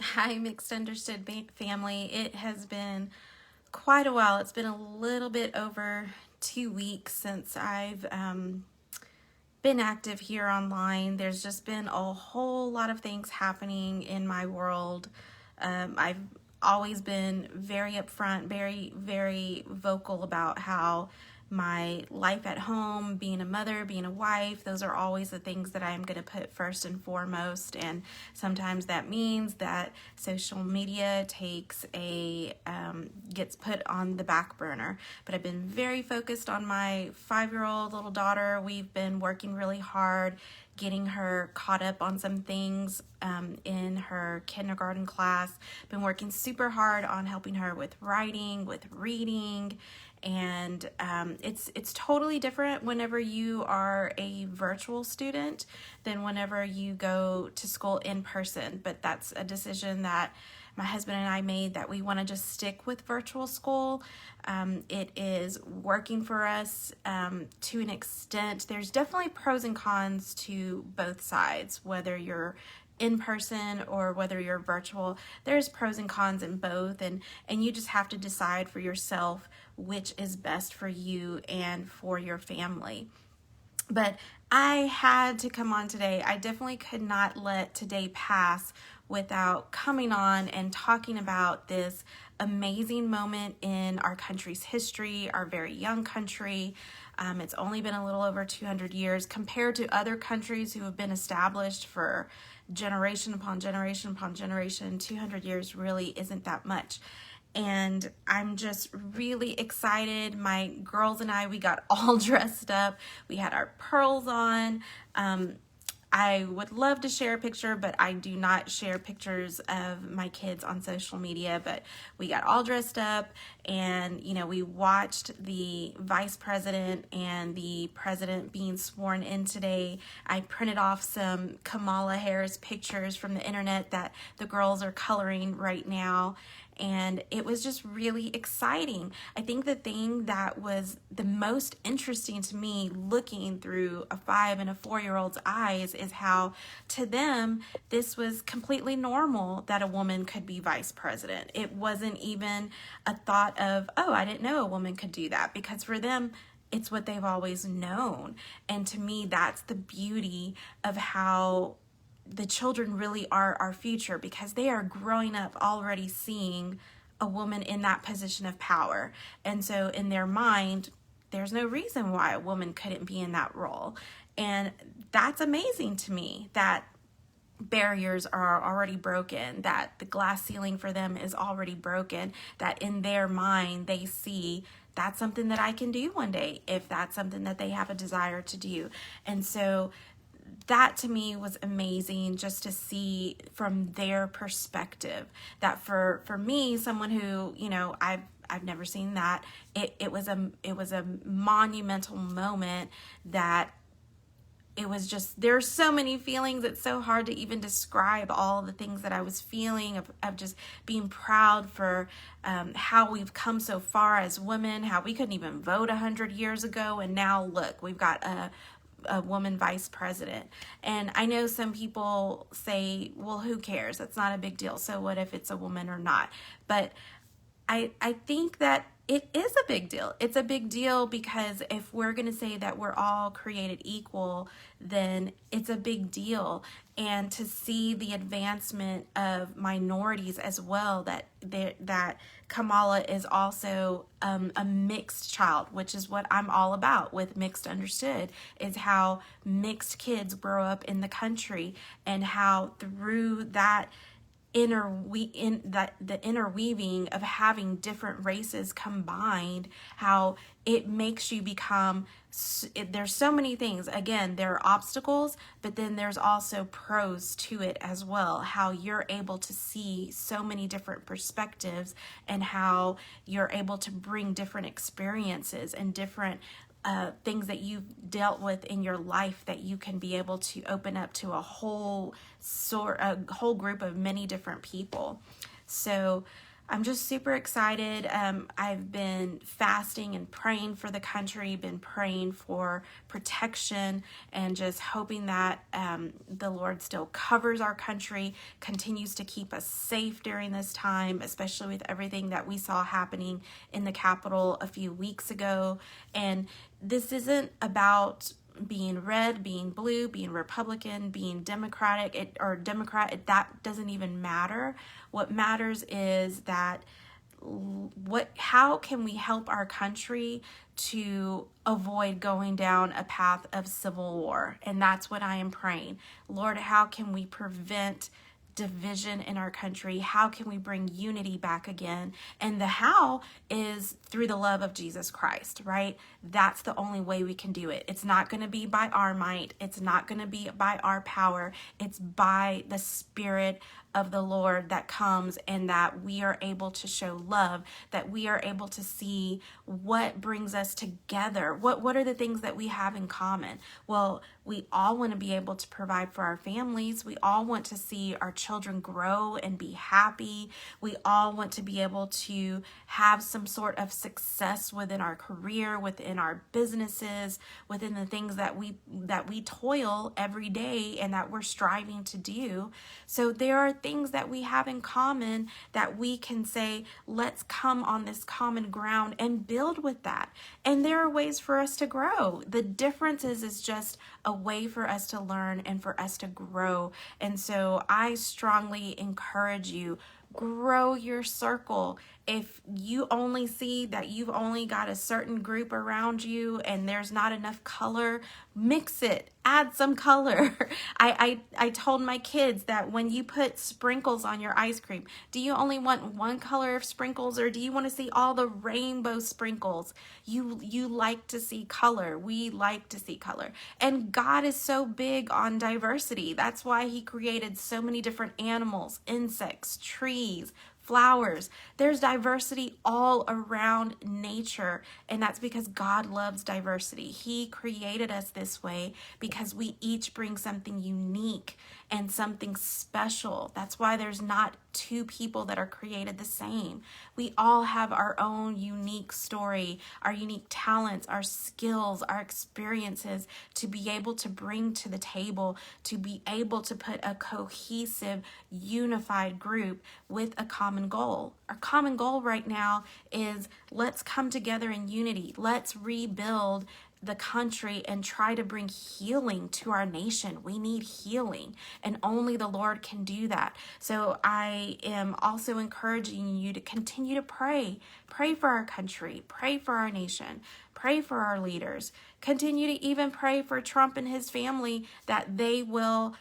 Hi, Mixed Understood family. It has been quite a while. It's been a little bit over 2 weeks since I've been active here online. There's just been a whole lot of things happening in my world. I've always been very upfront, very vocal about how my life at home, being a mother, being a wife, those are always the things that I'm going to put first and foremost. And sometimes that means that social media gets put on the back burner. But I've been very focused on my 5-year-old little daughter. We've been working really hard getting her caught up on some things in her kindergarten class. Been working super hard on helping her with writing, with reading, and it's totally different whenever you are a virtual student than whenever you go to school in person. But that's a decision that my husband and I made, that we want to just stick with virtual school. It is working for us to an extent. There's definitely pros and cons to both sides, whether you're in person or whether you're virtual. There's pros and cons in both, and you just have to decide for yourself which is best for you and for your family. But I had to come on today. I definitely could not let today pass without coming on and talking about this amazing moment in our country's history, our very young country. It's only been a little over 200 years compared to other countries who have been established for generation upon generation upon generation. 200 years really isn't that much. And I'm just really excited. My girls and I, we got all dressed up. We had our pearls on. I would love to share a picture, but I do not share pictures of my kids on social media. But we got all dressed up, and we watched the vice president and the president being sworn in today. I printed off some Kamala Harris pictures from the internet that the girls are coloring right now. And it was just really exciting. I think the thing that was the most interesting to me looking through a 5 and a 4-year-old's eyes is how to them this was completely normal that a woman could be vice president. It wasn't even a thought of, oh, I didn't know a woman could do that, because for them, it's what they've always known. And to me, that's the beauty of how the children really are our future, because they are growing up already seeing a woman in that position of power. And so in their mind, there's no reason why a woman couldn't be in that role. And that's amazing to me, that barriers are already broken, that the glass ceiling for them is already broken, that in their mind they see that's something that I can do one day if that's something that they have a desire to do. And so that to me was amazing, just to see from their perspective, that for me, someone who, I've never seen that, it was a monumental moment. That it was just, there's so many feelings. It's so hard to even describe all the things that I was feeling of just being proud for how we've come so far as women, how we couldn't even vote 100 years ago. And now look, we've got a woman vice president. And I know some people say, well, who cares? That's not a big deal. So what if it's a woman or not? But I think that it is a big deal. It's a big deal because if we're going to say that we're all created equal, then it's a big deal. And to see the advancement of minorities as well, that Kamala is also a mixed child, which is what I'm all about with Mixed Understood, is how mixed kids grow up in the country, and how through that the interweaving of having different races combined, how it makes you become, there's so many things. Again, there are obstacles, but then there's also pros to it as well, how you're able to see so many different perspectives, and how you're able to bring different experiences and different things that you've dealt with in your life, that you can be able to open up to a whole group of many different people. So I'm just super excited. I've been fasting and praying for the country, been praying for protection, and just hoping that the Lord still covers our country, continues to keep us safe during this time, especially with everything that we saw happening in the Capitol a few weeks ago. And this isn't about being red, being blue, being Republican, being Democratic, or Democrat. That doesn't even matter. What matters is that how can we help our country to avoid going down a path of civil war? And that's what I am praying. Lord, how can we prevent division in our country? How can we bring unity back again? And the how is through the love of Jesus Christ, right? That's the only way we can do it. It's not going to be by our might. It's not going to be by our power. It's by the Spirit of the Lord that comes, and that we are able to show love, that we are able to see what brings us together. What are the things that we have in common? Well, we all want to be able to provide for our families. We all want to see our children grow and be happy. We all want to be able to have some sort of success within our career, within our businesses, within the things that we toil every day and that we're striving to do. So there are things that we have in common that we can say, let's come on this common ground and build with that. And there are ways for us to grow. The difference is just a way for us to learn and for us to grow. And so I strongly encourage you, grow your circle. If you only see that you've only got a certain group around you and there's not enough color, mix it, add some color. I told my kids that when you put sprinkles on your ice cream, do you only want one color of sprinkles, or do you want to see all the rainbow sprinkles? You like to see color. We like to see color. And God is so big on diversity. That's why he created so many different animals, insects, trees, flowers. There's diversity all around nature, and that's because God loves diversity. He created us this way because we each bring something unique and something special. That's why there's not two people that are created the same. We all have our own unique story, our unique talents, our skills, our experiences to be able to bring to the table, to be able to put a cohesive, unified group with a common goal. Our common goal right now is let's come together in unity. Let's rebuild the country and try to bring healing to our nation. We need healing, and only the Lord can do that. So I am also encouraging you to continue to pray. Pray for our country, pray for our nation, pray for our leaders. Continue to even pray for Trump and his family, that they will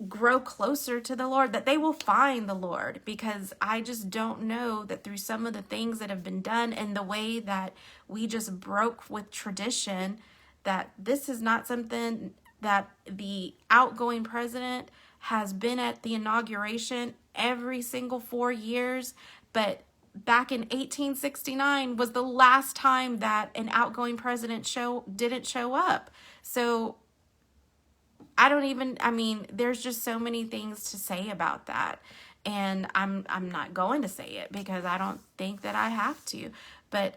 grow closer to the Lord, that they will find the Lord, because I just don't know that through some of the things that have been done and the way that we just broke with tradition, that this is not something that the outgoing president has been at the inauguration every single 4 years, but back in 1869 was the last time that an outgoing president didn't show up. So there's just so many things to say about that. And I'm not going to say it because I don't think that I have to. But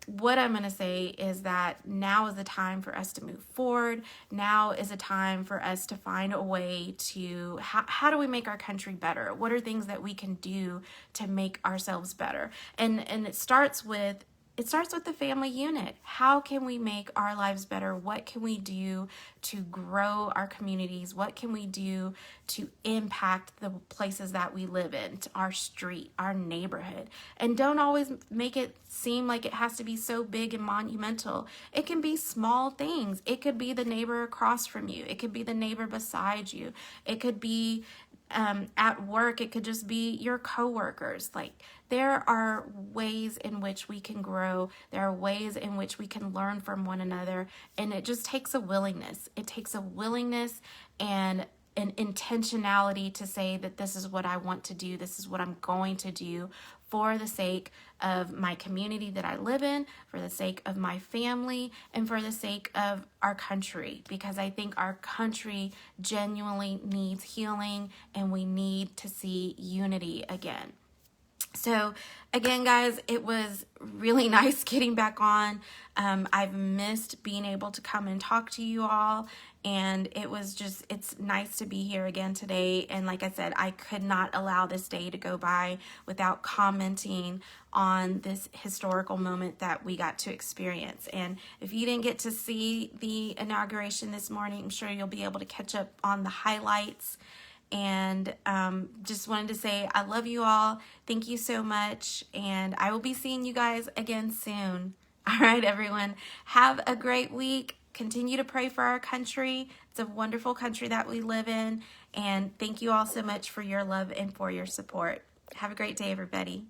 what I'm going to say is that now is the time for us to move forward. Now is a time for us to find a way to, how do we make our country better? What are things that we can do to make ourselves better? And it starts with the family unit. How can we make our lives better? What can we do to grow our communities? What can we do to impact the places that we live in, our street, our neighborhood? And don't always make it seem like it has to be so big and monumental. It can be small things. It could be the neighbor across from you. It could be the neighbor beside you. It could be at work. It could just be your coworkers. Like, there are ways in which we can grow. There are ways in which we can learn from one another. And it just takes a willingness. It takes a willingness and an intentionality to say that this is what I want to do. This is what I'm going to do for the sake of my community that I live in, for the sake of my family, and for the sake of our country. Because I think our country genuinely needs healing, and we need to see unity again. So again, guys, it was really nice getting back on. I've missed being able to come and talk to you all, and it's nice to be here again today. And like I said, I could not allow this day to go by without commenting on this historical moment that we got to experience. And if you didn't get to see the inauguration this morning, I'm sure you'll be able to catch up on the highlights. And just wanted to say I love you all. Thank you so much. And I will be seeing you guys again soon. All right, everyone. Have a great week. Continue to pray for our country. It's a wonderful country that we live in. And thank you all so much for your love and for your support. Have a great day, everybody.